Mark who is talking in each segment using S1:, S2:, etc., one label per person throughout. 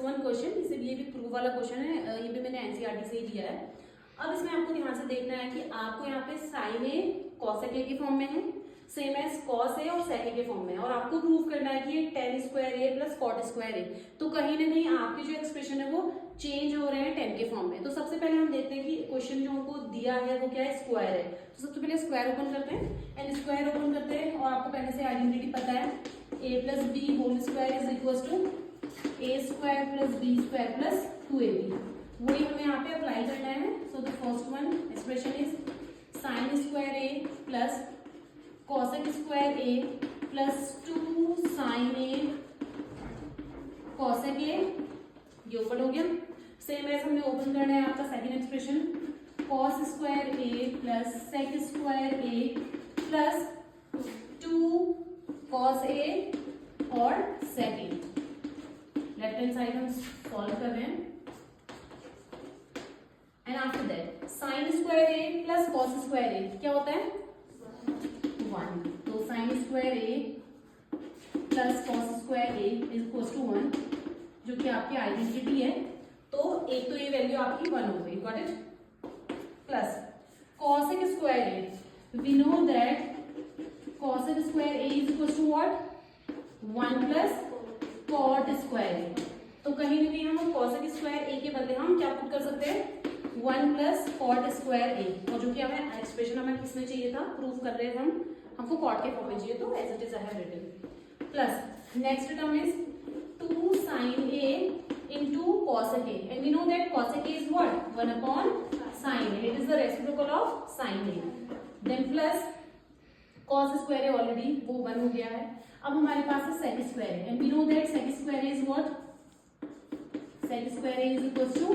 S1: One question, इसीलिए ये भी प्रूफ वाला क्वेश्चन है, ये भी मैंने एनसीईआरटी से ही दिया है। अब इसमें आपको ध्यान से देखना है कि आपको यहाँ पे साइन ए कॉसेक ए के फॉर्म में है, सेम एज कॉस ए और सेक ए के फॉर्म में है, और आपको प्रूव करना है कि ये ten square A plus cot square A, तो कहीं ना कहीं आपके जो एक्सप्रेशन है वो चेंज हो रहे हैं टेन के फॉर्म में। तो सबसे पहले हम देखते हैं कि क्वेश्चन जो हमको दिया है वो क्या है, स्क्वायर है। तो सबसे पहले स्क्वायर ओपन करते हैं, एंड स्क्वायर ओपन करते हैं, और आपको पहले से आइडेंटिटी पता है, A plus B whole square is equal to A square plus B square plus 2ab, वही हमें यहाँ पे अप्लाई करना है। So the first one expression is sine square A plus cosec square A plus 2 sine A cosec A, ये open हो गया। Same as हमने ओपन करना है आपका second expression, cos square A plus sec square A plus 2 cos A और sec A. Left hand side हम solve कर रहे हैं, and after that sine square A plus cos square A क्या होता है, 1। तो sine square A plus cos square A is equal to 1, जो कि आपकी आइडेंटिटी है। तो एक तो ये वैल्यू आपकी 1 हो गई, got it, plus cosec square A, we know that cosec square A is equal to what, 1 plus cot square A. तो कहीं ना कहीं हम कॉसेक स्क्वायर ए के बदले हम क्या पुट कर सकते हैं, 1 प्लस कॉट स्क्वायर ए, और जो कि हमें एक्सप्रेशन हमें किसमें चाहिए था, प्रूफ कर रहे थे हमको कॉट के फॉर्म में चाहिए, तो as it is I have written. Plus next term is 2 sine A into cosec A, and we know that cosec A is what, 1 upon sine A, it is the reciprocal of sine A. Then plus cos square A, already वो 1 हो गया है। अब हमारे पास है sec square A, and we know that sec square is what, sec square A is equal to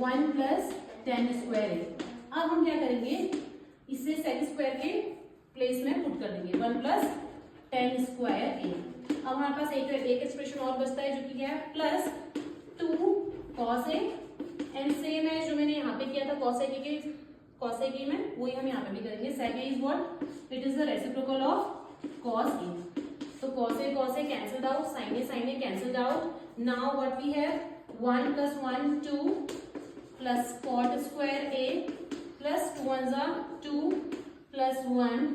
S1: 1 plus tan square ए। अब हम क्या करेंगे, इसे सेक स्क्वायर के प्लेस में पुट कर देंगे, 1 प्लस टेन स्क्वायर ए। अब हमारे पास एक एक्सप्रेशन और बचता है, जो कि क्या है, plus 2 cos A, and same है जो मैंने यहाँ पे किया था कॉसेक ए में, वही हम यहाँ पे भी करेंगे। Sec A is what, it is the reciprocal of cos A. तो cos A cancelled out, sine A cancelled out. Now what we have, 1 प्लस 1 2 plus cot square A plus 2 1 जा 2 plus 1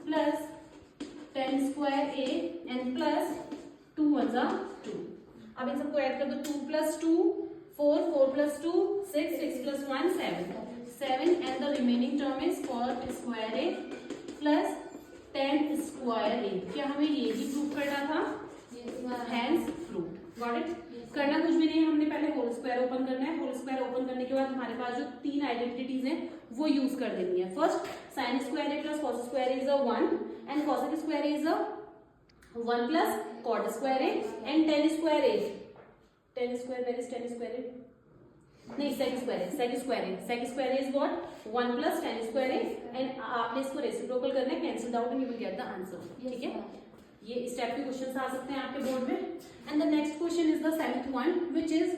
S1: plus tan square A and plus 2 1 जा 2। अब इन सबको add कर दो, 2 plus 2 4, 4 plus 2 6, 6 plus 1 7, and the remaining term is cot square A plus tan square A. क्या हमें ये भी प्रूव करना था, हैंस प्रूव्ड, गॉट इट। करना कुछ भी नहीं, हमने पहले होल स्क्वायर ओपन करना है। होल स्क्वायर ओपन करने के बाद हमारे पास जो 3 आइडेंटिटीज हैं वो यूज कर देनी है। First sine square A plus cos square is 1, and cosec square is 1 plus cot square A, and tan square A, tan square where is tan square A, नहीं sec square is what, 1 plus tan square A, and आपने इसको reciprocal करना है, cancel out and you will get the answer, ठीक है। ये इस type के क्वेश्चंस आ सकते हैं आपके बोर्ड में। And the next question is the 7th one, which is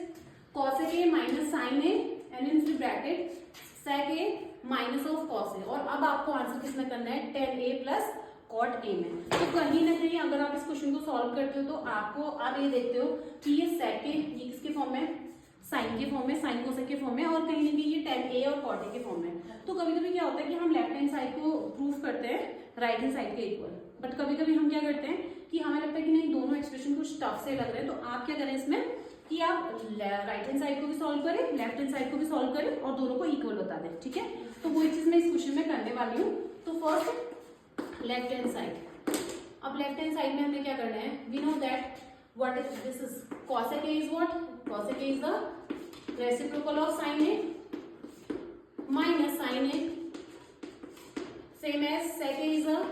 S1: cosec A minus sine A, and in bracket sec A minus of cos A, और अब आपको आंसर किसमें करना है, tan A plus cot A में। तो कहीं ना कहीं अगर आप इस क्वेश्चन को सॉल्व करते हो तो आपको आप ये देखते हो कि ये सेक ए, ये किसके फॉर्म में, साइन के फॉर्म में, साइन कोसेक के फॉर्म में, और कहीं ना कहीं ये टेन ए और कॉट ए के फॉर्म में। तो कभी कभी क्या होता है कि हम लेफ्ट हैंड साइड को प्रूव करते हैं राइट हैंड साइड के इक्वल, बट कभी कभी हम क्या करते हैं कि हमें लगता है कि नहीं दोनों एक्सप्रेशन कुछ टफ से लग रहे हैं, तो आप क्या करें इसमें कि आप राइट हैंड साइड को भी सॉल्व करें, लेफ्ट हैंड साइड को भी सॉल्व करें, और दोनों को इक्वल बता दें, ठीक है। तो वही चीज मैं इस क्वेश्चन में करने वाली हूँ। तो फर्स्ट लेफ्ट हैंड साइड, अब लेफ्ट हैंड साइड में हमें क्या करना है, we know that what is this is cosec A is what, cosec A is the reciprocal of sine A minus sine A, same as sec A is the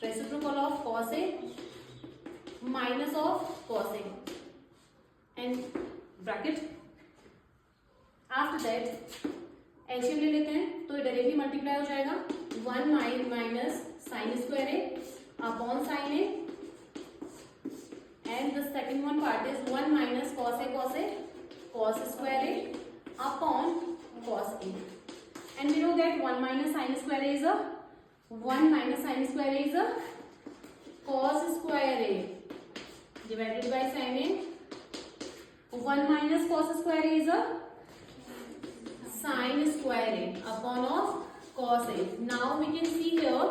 S1: reciprocal of cos A minus of cos A, and bracket. After that LCM ले लेते हैं, तो directly multiply हो जाएगा, 1 minus sine square A upon sine A, and the second one part is 1 minus cos A cos square A upon cos A, and we know that 1 minus sine square A is 1 minus sin square is a cos square a divided by sin a, 1 minus cos square a is a sin square a upon of cos a. Now we can see here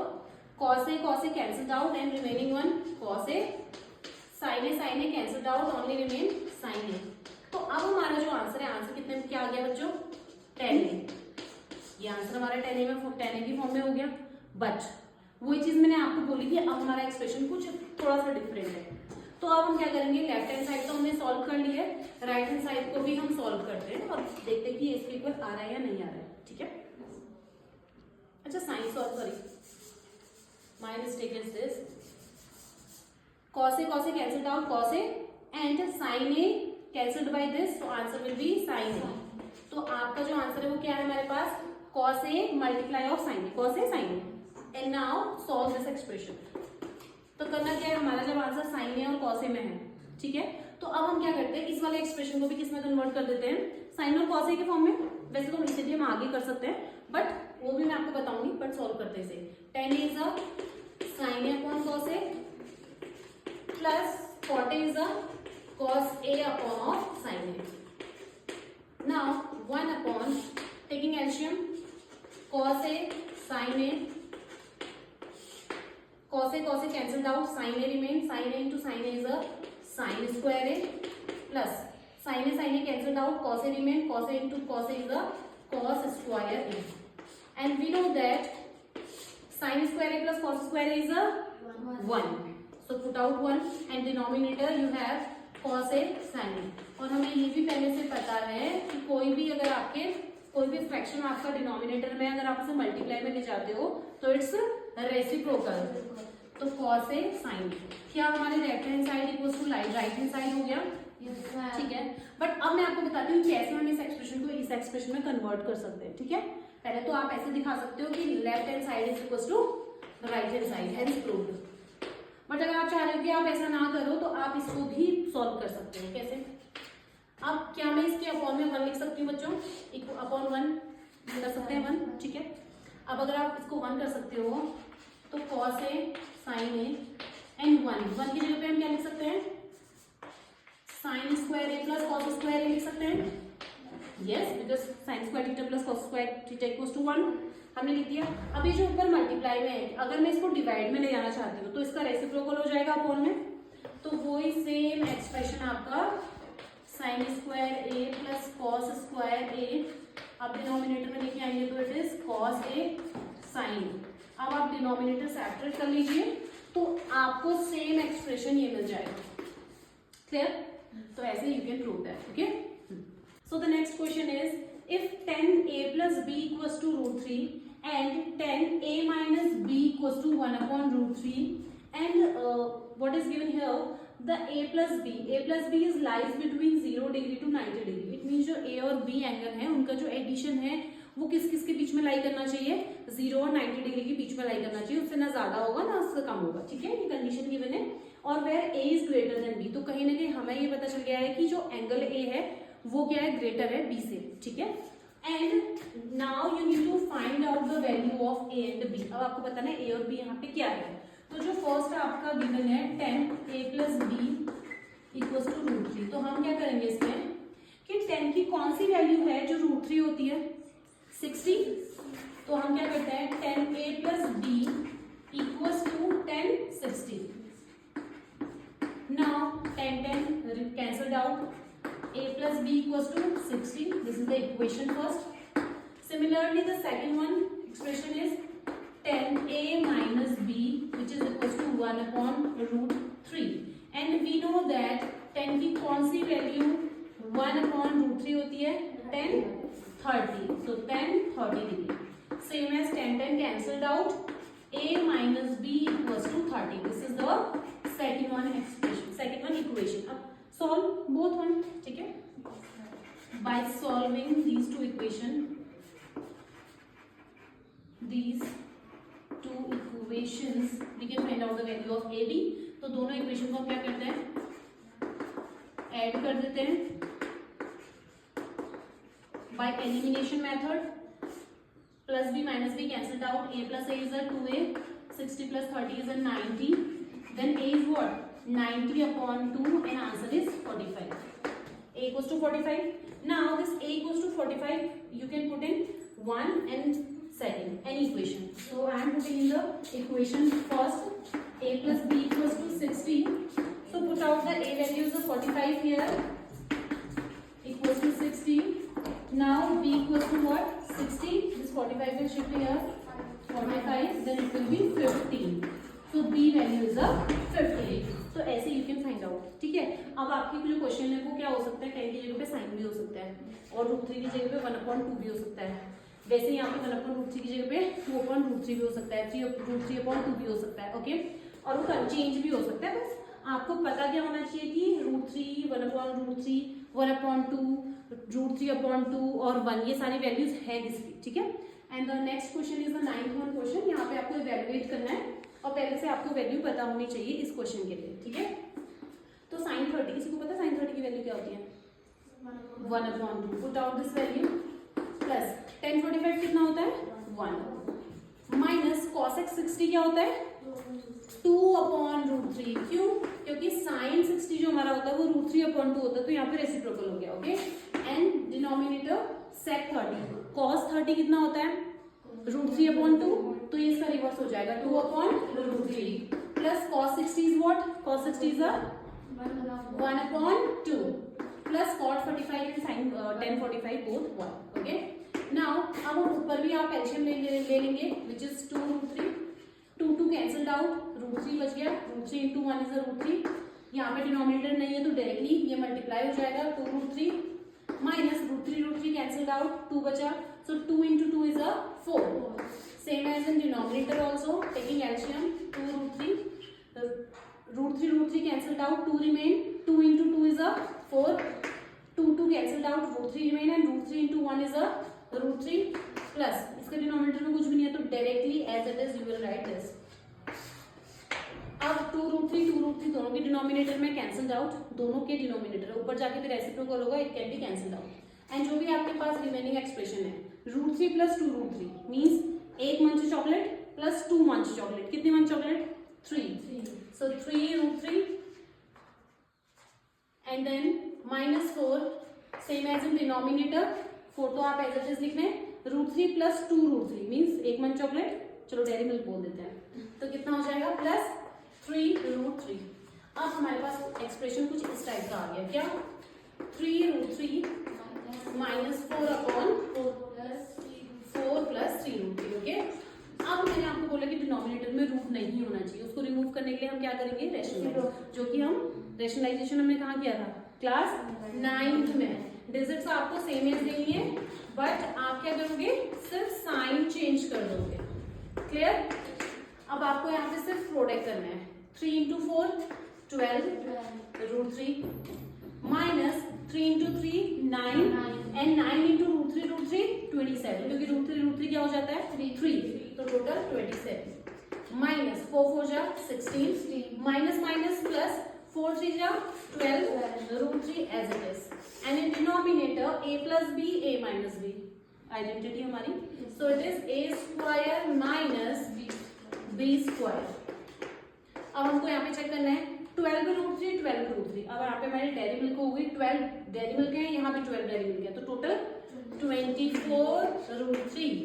S1: cos a cancelled out and remaining one cos a. sin a cancelled out, only remain sin a. तो अब हमारा जो answer है, answer कितने में क्या आ गया बच्चों? tan a. ये आंसर हमारा tan a की फॉर्म में हो गया. बट वही चीज मैंने आपको बोली थी, अब हमारा एक्सप्रेशन कुछ थोड़ा सा डिफरेंट है. तो अब हम क्या करेंगे, लेफ्ट हैंड साइड तो हमने सॉल्व कर ली है, राइट हैंड साइड को भी हम सॉल्व करते हैं और देखते हैं कि इसके ऊपर आ रहा है या नहीं आ रहा है. ठीक है. अच्छा sine sorry my mistake is this. cos a cancelled out cos a and sin a cancelled by this, so answer will be sin a. तो आपका जो आंसर है वो क्या है हमारे पास? cos a multiply of sin a, cos a sin a. And now solve this expression. तो करना क्या है, हमारा जब आंसर sin a और cos a में है, ठीक है, तो अब हम क्या करते हैं, इस वाले एक्सप्रेशन को भी किस में कन्वर्ट कर देते हैं? sin और cos a के फॉर्म में. वैसे तो इसे भी हम आगे कर सकते हैं, बट वो भी मैं आपको बताऊंगी, बट सॉल्व करते हैं इसे. tan a is a sin a upon cos a plus cot a is a cos a upon of sin a. Now 1 upon taking LCM cos a sin a, cos a cancelled out, sin a remains, sin a into sin a is a sin square a plus sin a cancelled out, cos a remains, cos a into cos a is a cos square a. And we know that sin square a plus cos square a is a 1. So put out 1 and denominator you have cos a sin a. और हमें ये भी पहले से पता है कि कोई भी अगर आपके कोई भी फ्रैक्शन आपका डिनोमिनेटर में अगर आप उसे मल्टीप्लाई में ले जाते हो तो इट्स रेसिप्रोकल. तो cos a sin a क्या हमारे left hand side equals to right hand side हो गया. ठीक है. बट अब मैं आपको बताती हूँ कैसे हम इस एक्सप्रेशन को इस एक्सप्रेशन में कन्वर्ट कर सकते हैं. ठीक है. पहले तो आप ऐसे दिखा सकते हो कि left hand side is equals to right hand side, hence proved. But अगर आप चाह रहे हो कि आप ऐसा ना करो तो आप इसको भी सॉल्व कर सकते हैं. कैसे? अब क्या मैं इसके अपॉन में 1 लिख सकती हूँ बच्चों? अपॉन 1 कर सकते हैं 1. ठीक है. अब अगर आप इसको 1 कर सकते हो तो cos a sin a and 1 की जगह पे हम क्या लिख सकते हैं? sin square a plus cos square a लिख सकते हैं. Yes, because sin square theta plus cos square theta equals to 1 हमने लिख दिया. अब ये जो ऊपर मल्टीप्लाई में है, अगर मैं इसको डिवाइड में ले जाना चाहती हूँ तो इसका रेसिप्रोकल हो जाएगा अपॉन में. तो वही सेम एक्सप्रेशन आपका sin square a plus cos square a, अब डिनोमिनेटर में लेके आएंगे तो it is cos a sin. अब आप डिनोमिनेटर सैपरेट कर लीजिए तो आपको सेम एक्सप्रेशन ये मिल जाएगा. क्लियर? तो ऐसे you can prove that. Okay. So the next question is if 10a plus b equals to root 3 and 10a minus b equals to 1 upon root 3 and what is given here, the a plus b is lies between 0 degree to 90 degree. It means जो a और b angle है उनका जो addition है वो किस किस के बीच में लाई करना चाहिए? 0 और 90 डिग्री के बीच में लाई करना चाहिए. उससे ना ज्यादा होगा ना उससे कम होगा. ठीक है. ये कंडीशन गिवन है. और where a is greater than b, तो कहीं ना कहीं हमें ये पता चल गया है कि जो एंगल a है वो क्या है? ग्रेटर है b से. ठीक है. And now you need to find out the value of a and b. अब आपको बताना है a और b यहाँ पे क्या है. तो जो फर्स्ट आपका गिवन है 10a plus b equals to root 3, तो हम क्या करेंगे इसमें कि 10 की कौन सी वैल्यू है जो रूट 3 होती है? 60. तो हम क्या करते हैं 10a plus b equals to 10 60. Now 10 cancelled out, a plus b equals to 60. This is the equation first. Similarly the second one expression is 10a minus b which is equals to 1 upon root 3. And we know that 10 की कौन सी value 1 upon root 3 होती है? 10 30. So 10 30 degree. Same as 10 cancelled out. A minus b equals to 30. This is the second one expression, second one equation. अब solve both one. ठीक है. By solving these two equation, these two equations, we can find out the value of a b. तो दोनों equation को हम क्या करते हैं? Add कर देते हैं. By elimination method, plus b minus b cancelled out. A plus a is a 2a. 60 plus 30 is a 90. Then a is what? 90 upon 2 and answer is 45. a equals to 45. Now this a equals to 45, you can put in one and second, any equation. So I am putting in the equation first, a plus b equals to 60. So put out the a values of 45 here, equals to 60. Now b equals to what? 60. This 45 will shift here, 45, then it will be 15. So b value is a 50. तो ऐसे you can find out, ठीक है। अब आपके जो question है वो क्या हो सकता है, 10 की जगह पे साइन भी हो सकता है और √3 की जगह पे 1/2 भी हो सकता है। वैसे यहाँ पे 1/√3 की जगह पे 2/√3 भी हो सकता है, 3/2 भी हो सकता है, ओके। और वो चेंज भी हो सकता है, बस आपको पता क्या होना चाहिए कि √3, 1/√3, 1/2, √3/2 और 1 ये सारी वैल्यूज है किसकी, ठीक है। And the next question is the 9th one question. यहाँ पे आपको इवैल्यूएट करना है और पहले से आपको वैल्यू पता होनी चाहिए इस क्वेश्चन के लिए, ठीक है। तो sin 30, किसी को पता है sin 30 की वैल्यू क्या होती है? 1/2। Put out this value plus tan 45 कितना होता है? 1 माइनस cos x 60 क्या होता है? 2/√3। क्यों? क्योंकि sin 60 जो हमारा होता है वो √3/2 होता है, तो यहाँ पे रेसिप्रोकल हो गया, okay. And denominator sec 30, cos 30 कितना होता है? √3/2, तो ये इसका रिवर्स हो जाएगा 2/√3 plus cos 60 is what? cos 60 is 1/2 plus cot 45 and sin tan 45 both 1, okay. Now अब हम ऊपर भी आप एलसीएम ले लेंगे विच इज 2√3, 2 कैंसल्ड आउट, √3 बच गया, √3 into 1 इज √3। यहाँ पे डिनोमिनेटर नहीं है तो डायरेक्टली ये मल्टीप्लाई हो जाएगा 2√3 माइनस √3 कैंसल्ड आउट, 2 बचा, so 2 into 2 is 4. Same as in denominator also, taking LCM 2√3, √3 cancelled out, 2 remain, 2 into 2 is 4, 2 cancelled out, √3 remain and √3 into 1 is √3 plus इसके डिनोमिनेटर में कुछ भी नहीं है तो directly as it is you will write this. अब 2√3 दोनों के डिनोमिनेटर में कैंसल्ड आउट, दोनों के डिनोमिनेटर ऊपर जाके फिर रेसिप्रोकल होगा, it can be cancelled out. And जो भी आपके पास रिमेनिंग एक्सप्रेशन है √3 प्लस 2√3 मीन्स 1 मंच चॉकलेट प्लस 2 मंच चॉकलेट, कितनी munch chocolate? 3, so 3√3 and then -4 same as in denominator, 4 तो आप एज इट इज लिख रहे हैं, √3 प्लस 2√3 मीन्स 1 मंच चॉकलेट, चलो डेयरी मिल्क बोल देते हैं, तो कितना हो जाएगा? प्लस 3√3। अब हमारे पास एक्सप्रेशन कुछ इस टाइप का आ गया, क्या? 3√3 -4/4 प्लस 3√3, ओके। अब मैंने आपको बोला कि डिनोमिनेटर में रूट नहीं होना चाहिए, उसको रिमूव करने के लिए हम क्या करेंगे? रेशनलाइज, जो कि हम रेशनलाइजेशन हमने कहाँ किया था? क्लास 9th में। डिजिट्स आपको सेम एज देनी है बट आप क्या करोगे? सिर्फ साइन चेंज कर दोगे, क्लियर। अब आपको यहाँ पे सिर्फ प्रोडक्ट करना है, 3 into 4 12 √3 minus 3 into 3 9 and 9 into √3 27, क्योंकि √3 क्या हो जाता है? 3, तो टोटल 27 माइनस 4 जा 16 माइनस माइनस प्लस 4 3 जा 12 √3 as it is and in denominator a plus b a minus b, identity हमारी, so it is a square minus b square. अब हमको यहाँ पे चेक करना है 12 √3 12 √3। अब यहाँ पे हमारी डेयरी मिल्क हो गई 12 डेयरी मिल्क है, यहाँ पे 12 डेयरी मिल्क है, तो टोटल 24 √3,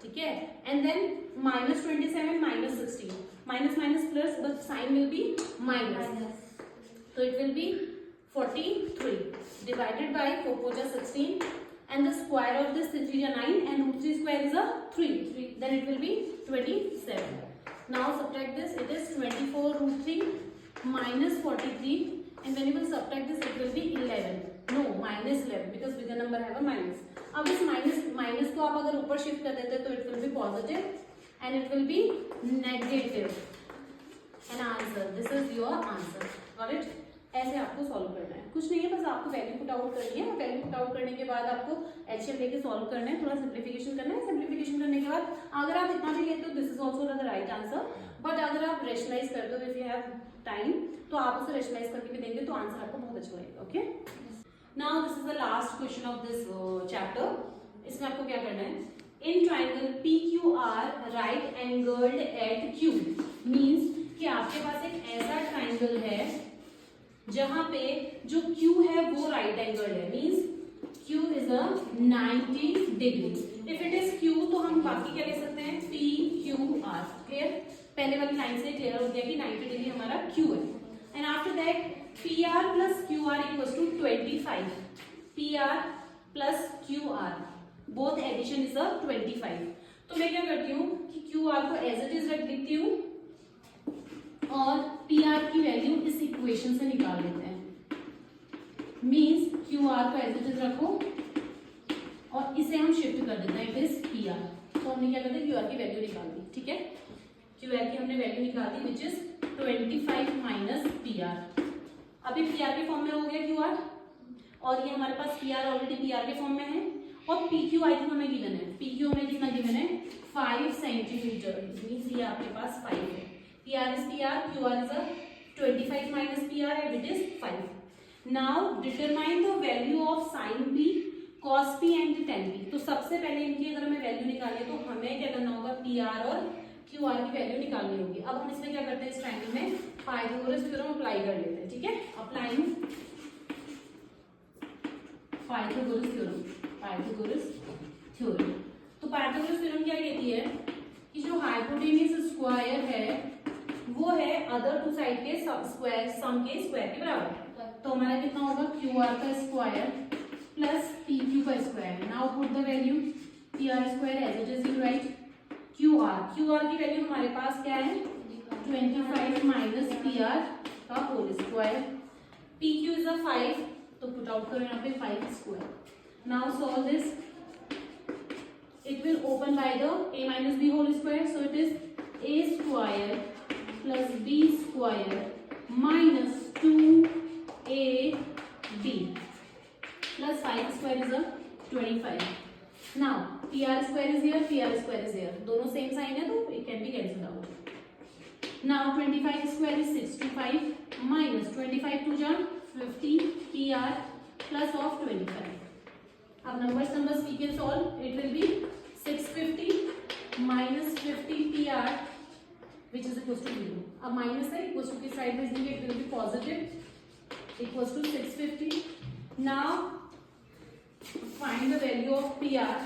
S1: ठीक है। And then -27 -16 minus minus plus but sign will be minus, तो it will be 43 divided by 4 4 जा 16 and the square of this 3 is 9 and √3 square is 3, then it will be 27. Now subtract this, it is 24 √3 minus 43 and when you will subtract this it will be 11, no -11 because bigger number have a minus. अब इस minus को आप अगर ऊपर shift कर देते तो it will be positive and it will be negative and answer, this is your answer, got it? ऐसे आपको सॉल्व करना है, कुछ नहीं है, बस आपको वैल्यू पुट आउट करनी है। वैल्यू पुट आउट करने के बाद आपको एलसीएम लेके सॉल्व करना है, थोड़ा सिंप्लीफिकेशन करना है। सिंप्लीफिकेशन करने के बाद अगर आप इतना भी लेते हो this is also the right answer, but अगर आप रेशनलाइज करते हो इफ यू हैव टाइम तो आप उसे रेशनलाइज करके भी देंगे तो आंसर आपको बहुत अच्छा लगेगा, okay. Now this is the last question of this chapter. इसमें आपको क्या करना है? In triangle PQR right angled at Q means कि आपके पास एक ऐसा ट्राइंगल है जहां पे जो Q है वो राइट राइट एंगल है, means Q is a 90 degree. If it is Q तो हम बाकी क्या ले सकते हैं, P Q R। क्लियर, पहले वाली लाइन से क्लियर हो गया कि 90 डिग्री हमारा Q है। And after that PR plus QR equals to 25। PR plus QR both addition is uh 25। तो मैं क्या करती हूँ कि QR को एज इट इज रख देती हूँ और PR की वैल्यू इस इक्वेशन से निकाल लेते हैं। मीन्स QR को एज इट इज रखो और इसे हम शिफ्ट कर देते हैं, इट इज PR। तो हमने क्या करते हैं, QR की वैल्यू निकाल दी। ठीक है, QR की हमने वैल्यू निकाल दी विच इज 25 माइनस PR। अभी PR के फॉर्म में हो गया QR, और ये हमारे पास PR ऑलरेडी PR के फॉर्म में है, और PQ आई थिंक हमें गिवन है। PQ हमें कितना गिवन है, 5 सेंटीमीटर। मीन्स ये आपके पास 5 है। PR is PR, QR is a 25 minus PR and it is 5. Now determine the value of sin P, cos P and tan P। तो सबसे पहले इनकी अगर हमें वैल्यू निकालनी है तो हमें क्या करना होगा, PR और QR की वैल्यू निकालनी होगी। अब हम इसमें क्या करते हैं, इस ट्रायंगल में पाइथागोरस थ्योरम अप्लाई कर लेते हैं। ठीक है, अप्लाइंग पाइथागोरस थ्योरम। तो पाइथागोरस थ्योरम क्या कहती है कि जो हाइपोटेन्यूज स्क्वायर है वो है अदर टू साइड के स्क्वायर सम के स्क्वायर के बराबर। तो हमारा कितना होगा, QR का स्क्वायर प्लस PQ का square. Now put the value, PR square as it is, you write QR की वैल्यू हमारे पास क्या है, 25 माइनस PR का whole square. PQ is uh 5, तो पुट आउट करो यहाँ पे 5 square. Now solve this, it will open by the a minus b whole square, so it is a square plus b square minus 2ab plus 5 square is a 25. Now PR square is here, PR square is here, दोनों same sign है तो it can be cancelled out. Now 25 square is 65 minus 25 to जा 50 PR plus of 25. अब numbers we can solve, it will be 650 minus 50 PR which is equals to 0. अब minus है, equals to की side में देंगे, it will be positive equals to 650. Now find the value of PR,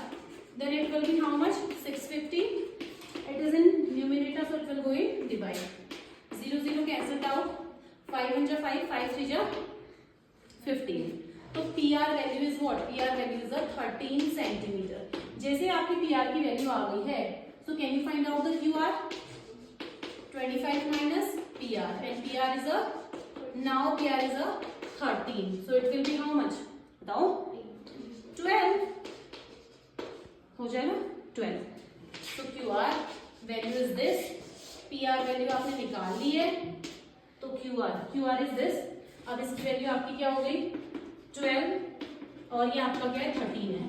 S1: then it will be how much, 650. It is in numerator, so it will go in divide. 0 0 cancelled out, 5 1 जा 5, 5 3 जा 15. तो PR value is what, PR value is 13 centimetre. जैसे आपकी PR की value आ गई है, so can you find out the QR, 25 minus PR and PR is a, now PR is a 13, so it will be how much, बताओ, 12 हो जाएगा 12। तो QR value is this, PR value आपने निकाल ली है, तो QR इज दिस। अब इसकी वैल्यू आपकी क्या हो गई, 12 और ये आपका क्या है, 13 है।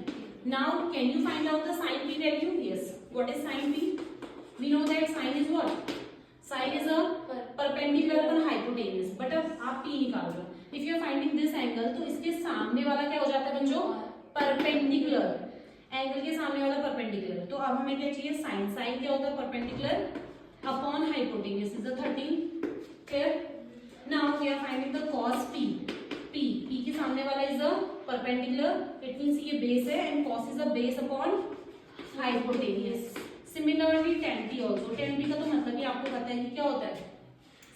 S1: Now can you find out the sine P value, yes, what is sine P, we know that sine is what, sine is uh perpendicular upon hypotenuse, but अब आप P निकाल रहे हो। If you are finding this angle तो इसके सामने वाला क्या हो जाता है बच्चों, परपेंडिकुलर, एंगल के सामने वाला परपेंडिकुलर। तो अब हमें क्या चाहिए, साइन, साइन क्या होता है, perpendicular upon hypotenuse is uh 13। Clear, now we are finding the cos P के सामने वाला is uh perpendicular, it means ये बेस है and cos is uh base upon hypotenuse. Similarly tan P also, tan P का तो मतलब कि आपको पता है कि क्या होता है,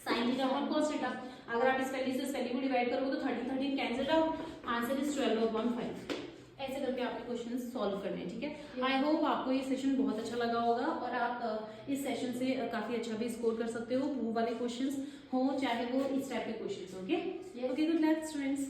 S1: sin theta upon cos theta. अगर आप इस वैल्यू से इस वैल्यू को डिवाइड करोगे तो 13 कैंसिल आउट, आंसर इज 12/5। ऐसे करके आपके क्वेश्चन सॉल्व करने हैं। ठीक है, आई होप आपको ये सेशन बहुत अच्छा लगा होगा और आप इस सेशन से काफी अच्छा भी स्कोर कर सकते हो, प्रूव वाले क्वेश्चंस हो चाहे वो इस टाइप के questions. Okay, good luck students.